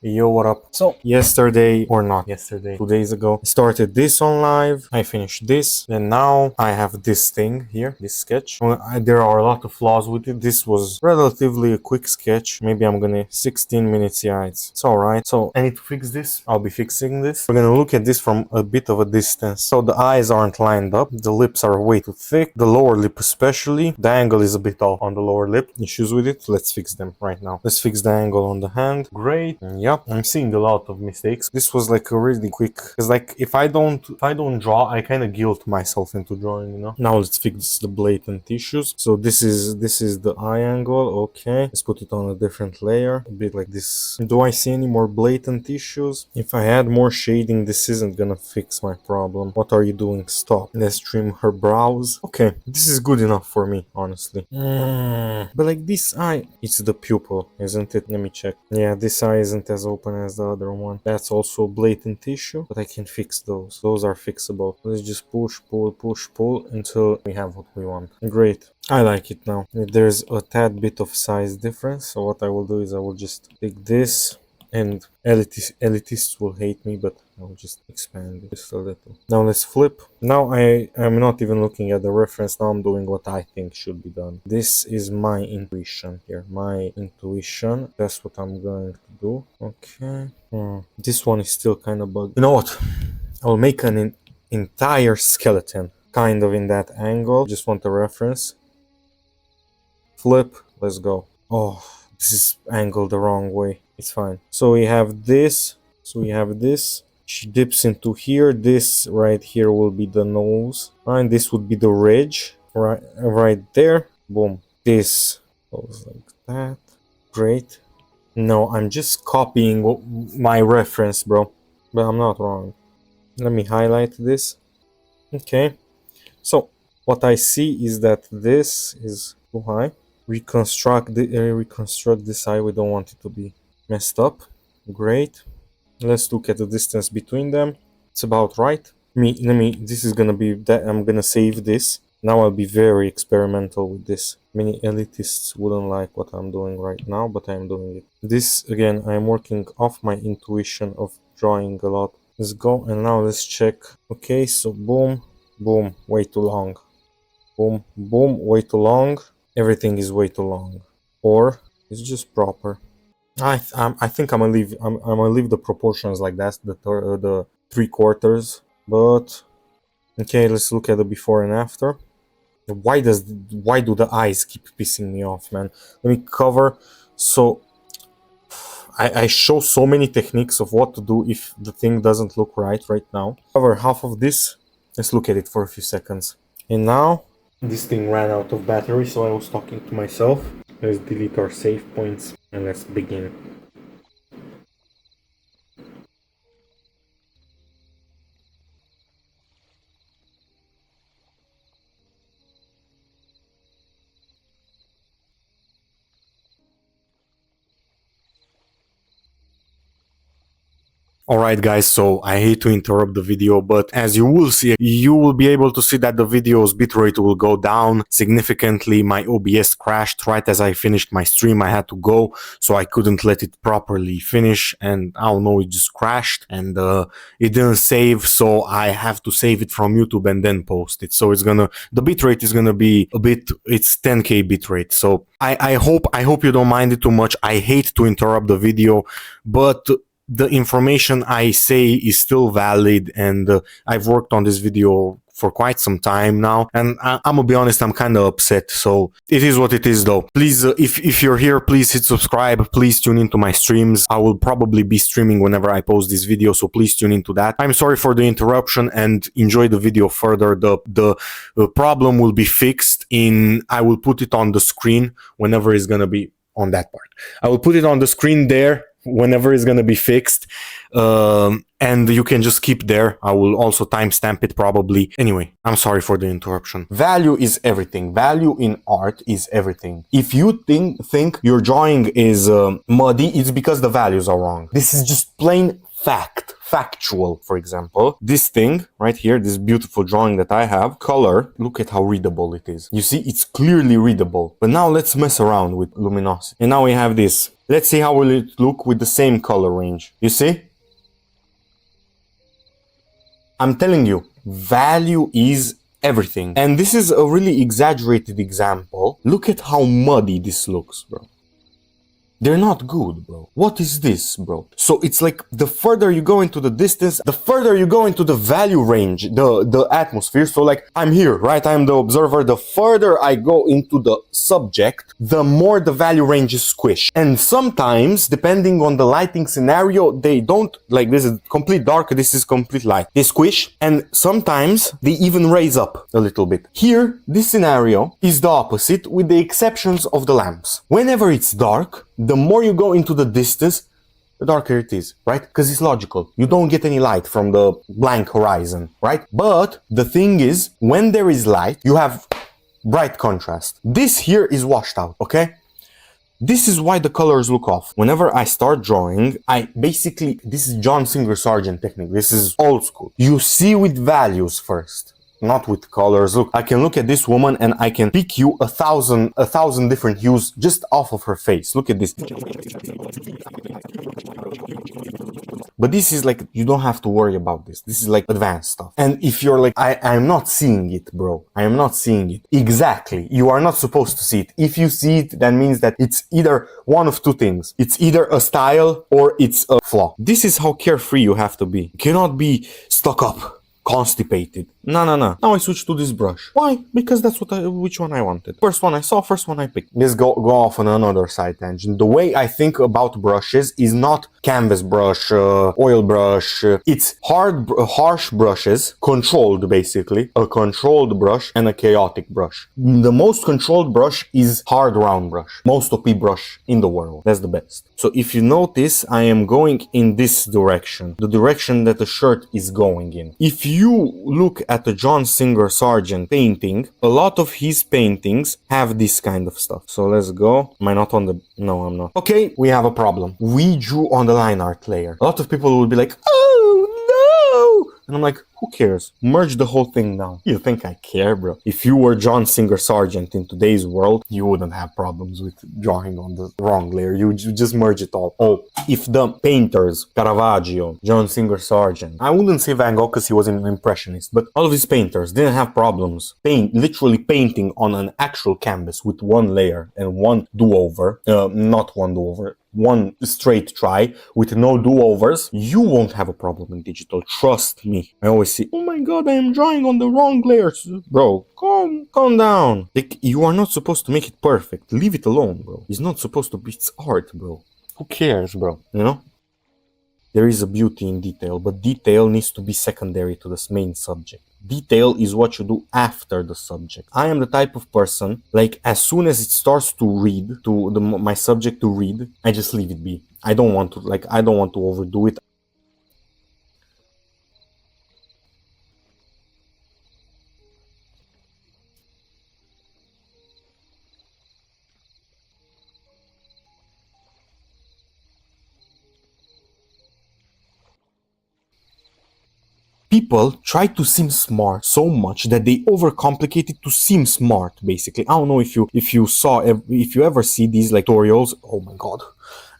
Yo, what up? So, yesterday, or not yesterday, 2 days ago, I started this on live, I finished this, and now I have this thing here, this sketch. There are a lot of flaws with it. This was relatively a quick sketch. Maybe I'm gonna, 16 minutes, yeah, it's alright. So, I need to fix this. I'll be fixing this. We're gonna look at this from a bit of a distance. So, the eyes aren't lined up, the lips are way too thick, the lower lip especially. The angle is a bit off on the lower lip. Issues with it? Let's fix them right now. Let's fix the angle on the hand. Great. Yeah, I'm seeing a lot of mistakes. This was like a really quick, because like if I don't draw, I kind of guilt myself into drawing, you know. Now let's fix the blatant issues. So this is the eye angle. Okay, let's put it on a different layer, a bit like this. Do I see any more blatant issues? If I add more shading, this isn't gonna fix my problem. What are you doing? Stop. Let's trim her brows. Okay, this is good enough for me, honestly. But like this eye, it's the pupil, isn't it? Let me check. Yeah, this eye isn't as open as the other one. That's also a blatant issue, but I can fix those. Those are fixable. Let's just push, pull until we have what we want. Great. I like it now. There's a tad bit of size difference, so what I will do is I will just take this, and elitists will hate me, but I'll just expand it just a little. Now let's flip. Now I'm not even looking at the reference. Now I'm doing what I think should be done. This is my intuition here. My intuition. That's what I'm going to do. Okay. This one is still kind of bugged. You know what? I'll make an entire skeleton kind of in that angle. Just want a reference. Flip. Let's go. Oh, this is angled the wrong way. It's fine. So we have this. She dips into here. This right here will be the nose. And this would be the ridge. Right there. Boom. This goes like that. Great. No, I'm just copying my reference, bro. But I'm not wrong. Let me highlight this. Okay. So what I see is that this is too high. Reconstruct this eye. We don't want it to be messed up. Great. Let's look at the distance between them. It's about right. This is gonna be that. I'm gonna save this. Now I'll be very experimental with this. Many elitists wouldn't like what I'm doing right now, but I'm doing it. This again, I'm working off my intuition of drawing a lot. Let's go, and now let's check. Okay, so boom, boom, way too long. Boom, boom, way too long. Everything is way too long, or it's just proper. I think I'm gonna leave the proportions like that, the 3/4. But okay, let's look at the before and after. Why do the eyes keep pissing me off, man? Let me cover. So I show so many techniques of what to do if the thing doesn't look right now. Cover half of this. Let's look at it for a few seconds. And now this thing ran out of battery, so I was talking to myself. Let's delete our save points and let's begin. Alright guys, so I hate to interrupt the video, but as you will see, you will be able to see that the video's bitrate will go down significantly. My OBS crashed right as I finished my stream. I had to go, so I couldn't let it properly finish, and I don't know, it just crashed, and it didn't save, so I have to save it from YouTube and then post it. So the bitrate is gonna be a bit, it's 10K bitrate, so I hope you don't mind it too much. I hate to interrupt the video, but the information I say is still valid, and I've worked on this video for quite some time now, and I'm gonna be honest, I'm kind of upset, so it is what it is though. Please, if you're here, please hit subscribe, please tune into my streams. I will probably be streaming whenever I post this video, so please tune into that. I'm sorry for the interruption, and enjoy the video further. The problem will be fixed I will put it on the screen whenever it's gonna be on that part. I will put it on the screen there whenever it's gonna be fixed, and you can just keep there. I will also timestamp it probably. Anyway, I'm sorry for the interruption. Value is everything. Value in art is everything. If you think your drawing is muddy, it's because the values are wrong. This is just plain fact. factual. For example, this thing right here, this beautiful drawing that I have, color, look at how readable it is. You see, it's clearly readable. But now let's mess around with luminosity. And now we have this. Let's see how will it look with the same color range. You see? I'm telling you, value is everything. And this is a really exaggerated example. Look at how muddy this looks, bro. They're not good, bro. What is this, bro? So it's like the further you go into the distance, the further you go into the value range, the atmosphere. So like I'm here, right? I'm the observer. The further I go into the subject, the more the value range is squished. And sometimes, depending on the lighting scenario, they don't, like this is complete dark, this is complete light. They squish, and sometimes they even raise up a little bit. Here, this scenario is the opposite with the exceptions of the lamps. Whenever it's dark, the more you go into the distance, the darker it is, right? Because it's logical. You don't get any light from the blank horizon, right? But the thing is, when there is light, you have bright contrast. This here is washed out, okay? This is why the colors look off. Whenever I start drawing, this is John Singer Sargent technique. This is old school. You see with values first, not with colors. Look, I can look at this woman and I can pick you a thousand different hues just off of her face. Look at this. But this is like, you don't have to worry about this. This is like advanced stuff. And if you're like, I'm not seeing it, bro. I am not seeing it. Exactly. You are not supposed to see it. If you see it, that means that it's either one of two things. It's either a style or it's a flaw. This is how carefree you have to be. You cannot be stuck up, constipated. No. Now I switch to this brush. Why? Because that's which one I wanted. First one I saw, first one I picked. Let's go off on another side tangent. The way I think about brushes is not canvas brush, oil brush. It's harsh brushes, controlled basically. A controlled brush and a chaotic brush. The most controlled brush is hard round brush. Most OP brush in the world. That's the best. So if you notice, I am going in this direction. The direction that the shirt is going in. If you look at the John Singer Sargent painting, a lot of his paintings have this kind of stuff. So let's go. Am I not on the... No, I'm not. Okay, we have a problem. We drew on the line art layer. A lot of people will be like, oh no! And I'm like, who cares? Merge the whole thing now. You think I care, bro? If you were John Singer Sargent in today's world, you wouldn't have problems with drawing on the wrong layer. You would just merge it all. Oh, if the painters, Caravaggio, John Singer Sargent, I wouldn't say Van Gogh because he was an impressionist, but all of these painters didn't have problems literally painting on an actual canvas with one layer and one do-over, not one do-over, one straight try with no do-overs, you won't have a problem in digital. Trust me. I always see, oh my god, I am drawing on the wrong layers. Bro, calm down. Like, you are not supposed to make it perfect. Leave it alone, bro. It's not supposed to be, it's art, bro. Who cares, bro? You know? There is a beauty in detail, but detail needs to be secondary to the main subject. Detail is what you do after the subject. I am the type of person, like, as soon as it starts to read, my subject to read, I just leave it be. I don't want to overdo it. People try to seem smart so much that they overcomplicate it to seem smart, basically. I don't know if you ever see these like tutorials. Oh my god.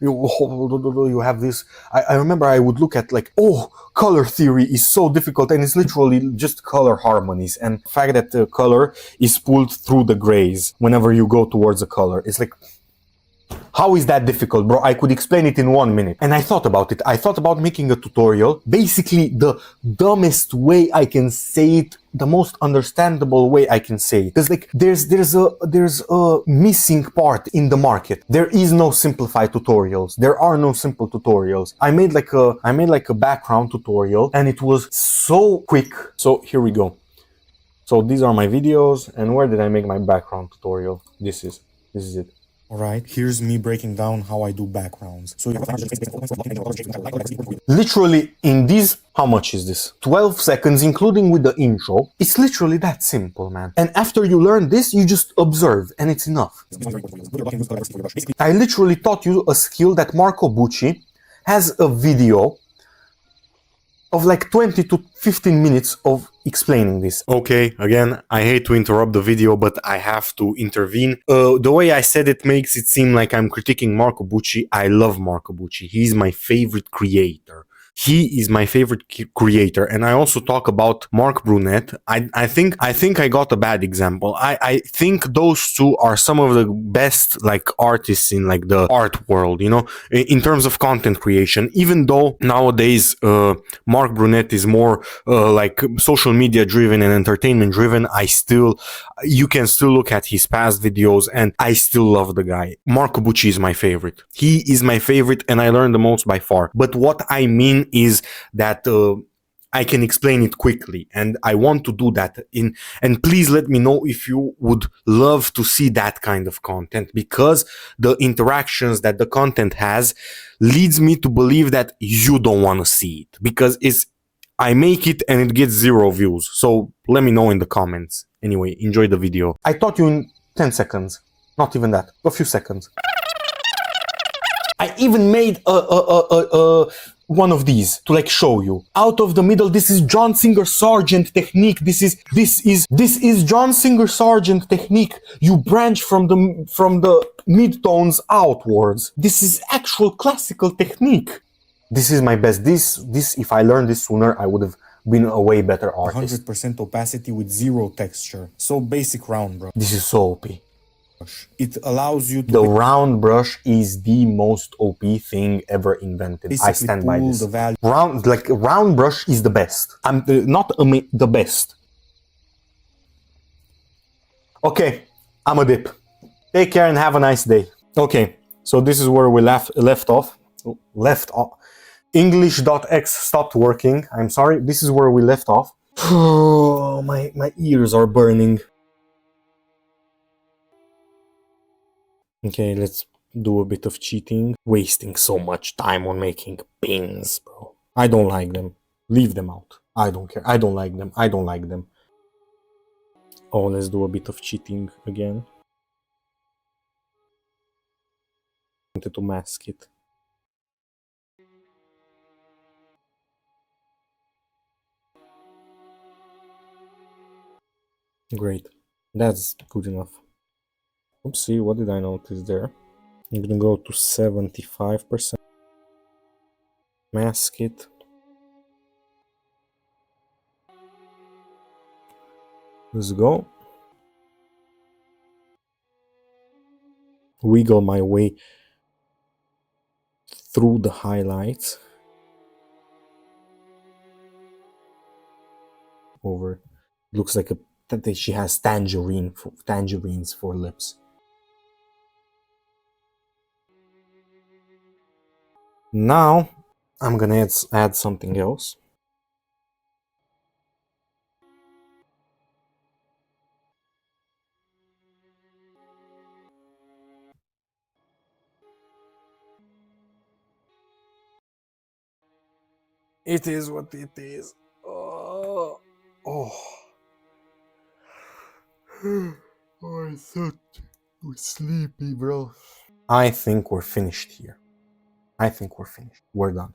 You have this. I remember I would look at like, oh, color theory is so difficult, and it's literally just color harmonies, and the fact that the color is pulled through the grays whenever you go towards a color. It's like, how is that difficult, bro? I could explain it in 1 minute. And I thought about it. I thought about making a tutorial. Basically, the dumbest way I can say it, the most understandable way I can say it. Because like, there's a missing part in the market. There is no simplified tutorials. There are no simple tutorials. I made like a background tutorial, and it was so quick. So here we go. So these are my videos, and where did I make my background tutorial? This is it. Alright, here's me breaking down how I do backgrounds. So literally in these, how much is this? 12 seconds, including with the intro. It's literally that simple, man. And after you learn this, you just observe, and it's enough. I literally taught you a skill that Marco Bucci has a video of like 20 to 15 minutes of explaining this. Okay, again, I hate to interrupt the video, but I have to intervene. The way I said it makes it seem like I'm critiquing Marco Bucci. I love Marco Bucci. He's my favorite creator. He is my favorite creator, and I also talk about Mark Brunet. I think I got a bad example. I think those two are some of the best like artists in like the art world, you know, in terms of content creation. Even though nowadays Mark Brunet is more like social media driven and entertainment driven, you can still look at his past videos and I still love the guy. Marco Bucci is my favorite. He is my favorite and I learned the most by far. But what I mean is that I can explain it quickly and I want to do that and please let me know if you would love to see that kind of content, because the interactions that the content has leads me to believe that you don't want to see it, because I make it and it gets 0 views. So let me know in the comments. Anyway, enjoy the video. I taught you in 10 seconds. Not even that. A few seconds. I even made one of these to like show you. Out of the middle, this is John Singer Sargent technique. This is John Singer Sargent technique. You branch from the midtones outwards. This is actual classical technique. This is my best. This if I learned this sooner, I would have been a way better artist. 100% opacity with 0 texture. So basic round brush. This is so OP. It allows you to... The round brush is the most OP thing ever invented. I stand by this. Round brush is the best. I'm the best. Okay, I'm a dip. Take care and have a nice day. Okay, so this is where we left off. English.x stopped working. I'm sorry. This is where we left off. Oh, my ears are burning. Okay, let's do a bit of cheating. Wasting so much time on making pins, bro. I don't like them. Leave them out. I don't care. I don't like them. I don't like them. Oh, let's do a bit of cheating again. I wanted to mask it. Great. That's good enough. Oopsie, what did I notice there? I'm gonna go to 75%. Mask it. Let's go. Wiggle my way through the highlights. Over. Looks like that she has tangerines for lips. Now I'm gonna add something else. It is what it is. Oh. I thought we're sleepy, bro. I think we're finished here. I think we're finished. We're done.